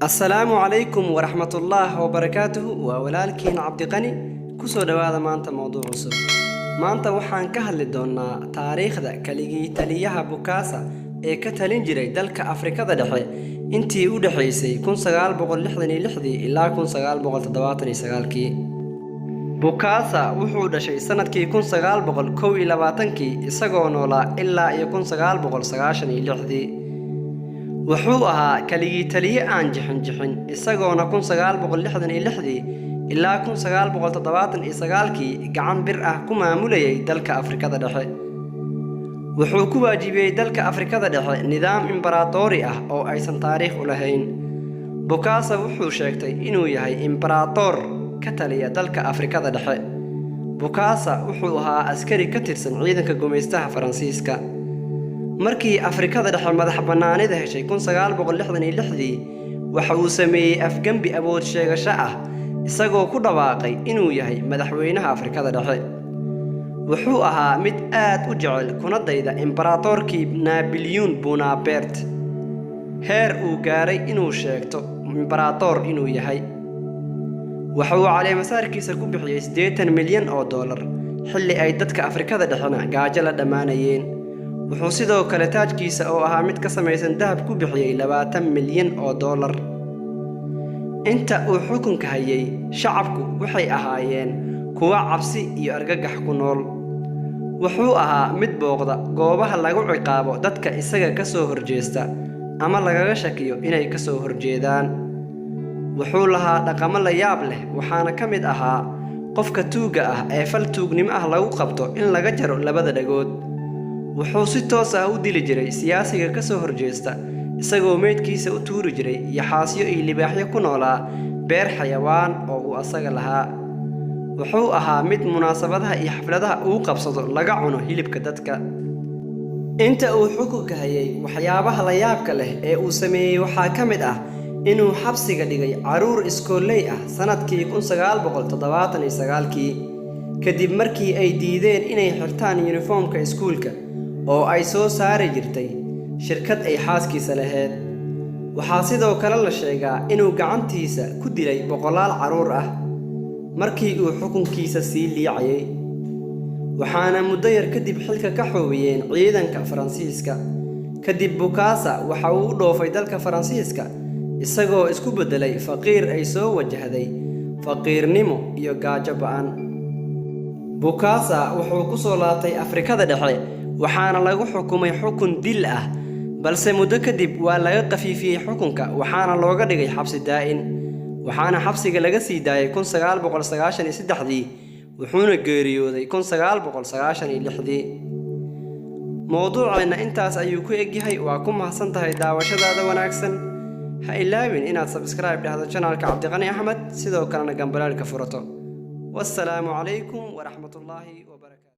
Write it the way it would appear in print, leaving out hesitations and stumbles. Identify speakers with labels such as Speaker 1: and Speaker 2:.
Speaker 1: السلام عليكم ورحمة الله وبركاته وولالكين عبد قني كسو دوادا مانتا موضوع عصب مانتا وحان كهل دونا تاريخ دا كاليجي تليها بوكاسا كتالين جري دالك أفريكا دا دحي انتي او دحيسي كون سغال بغل لحدني لحدي إلا كون سغال بغل تدواتني سغالكي بوكاسا وحو دشي سندكي كون سغال بغل كوي لباتنكي إساقو نولا إلا يكون سغال بغل سغاشني لحدي wuxuu ahaa kaligii taliye aan jixin isagoona 1966 ilaa 1979 gacan bir ah ku maamulayay dalka Afrikada Dhexe wuxuu ku waajibiyay dalka Afrikada Dhexe nidaam imbaraatori ah oo aysan taariikh u lahayn Bokassa wuxuu sheegtay inuu yahay imbaraator ka taliya dalka Afrikada Dhexe Bokassa wuxuu ahaa askari ka tirsan ciidanka gumeystaha Faransiiska markii Afrikada Dhexe madax banaanida heshay 1966 waxa uu sameeyay afgambi awood sheegasho ah isagoo ku dhawaaqay inuu yahay madaxweynaha Afrikada Dhexe wuxuu ahaa mid aad u jecel kuna dayda imbaraatorkii Napoleon Bonaparte heer uu gaaray inuu sheegto imbaraator inuu yahay waxa uu caleemasaarkiisa ku bixiyay $80 milyan xilli ay dadka Afrikada Dhexena gaajo la dhamaanayeen wuxuu sidoo kale taajkiisa oo ahaa mid ka samaysan dahab ku bixiyay $20 milyan inta uu xukunka hayay shacabku waxay ahaayeen kuwa cabsi iyo argagax ku nool wuxuu ahaa mid booqda goobaha lagu ciqaabo dadka isaga ka soo horjeesta ama lagaga shakiyo inay ka soo horjeedaan wuxuu lahaa dhaqamo la yaab leh waxaana ka mid ahaa qofka tuuga ah ee fal tuugnimo ah lagu qabto in laga jaro labada dhagood wuxuu si toos ah u dili jiray siyaasiga ka soo horjeesta isagoo meedkiisa u tuuri jiray yaxaasyo iyo libaaxyo ku noolaa beer xayawaan oo uu asaga lahaa wuxuu ahaa mid munaasabadaha iyo xafladaha uu qabsado laga cuno hilibka dadka inta uu xukunka hayay waxyaabaha la yaabka leh ee uu sameeyay waxaa ka mid ah inuu xabsiga dhigay caruur iskooley ah sanadkii 1979 kadib markii ay diideen inay xirtaan uniformka iskuulka oo ay soo saari jirtay shirkad ay xaaskiisa lahayd waxaa sidoo kale la sheegaa inuu gacantiisa ku dilay boqolaal caruur ah markii uu xukunkiisa sii liicayay waxaana muddo yar kadib xilka ka xoogayeen ciidanka Faransiiska kadib Bokassa waxa uu u dhoofay dalka Faransiiska isagoo isku bedelay faqiir ay soo wajahday faqiirnimo iyo gaajo ba'an Bokassa wuxuu ku soo laabtay Afrikada Dhexe waxaana lagu xukumay xukun dil ah balse muddo kadib waa laga qafiifiyay xukunka waxaana looga dhigay xabsi daa'in waxaana xabsiga laga sii daayay 1993 wuxuuna geeriyooday 1996 mowduucana intaas ayuu ku egyahay waa ku mahadsantahay daawashadaada wanaagsan ha ilaawin inaad subscribe dhahdo channelka Cabdi Qani Axmed sidoo kalena gambalaalka furato والسلام عليكم ورحمة الله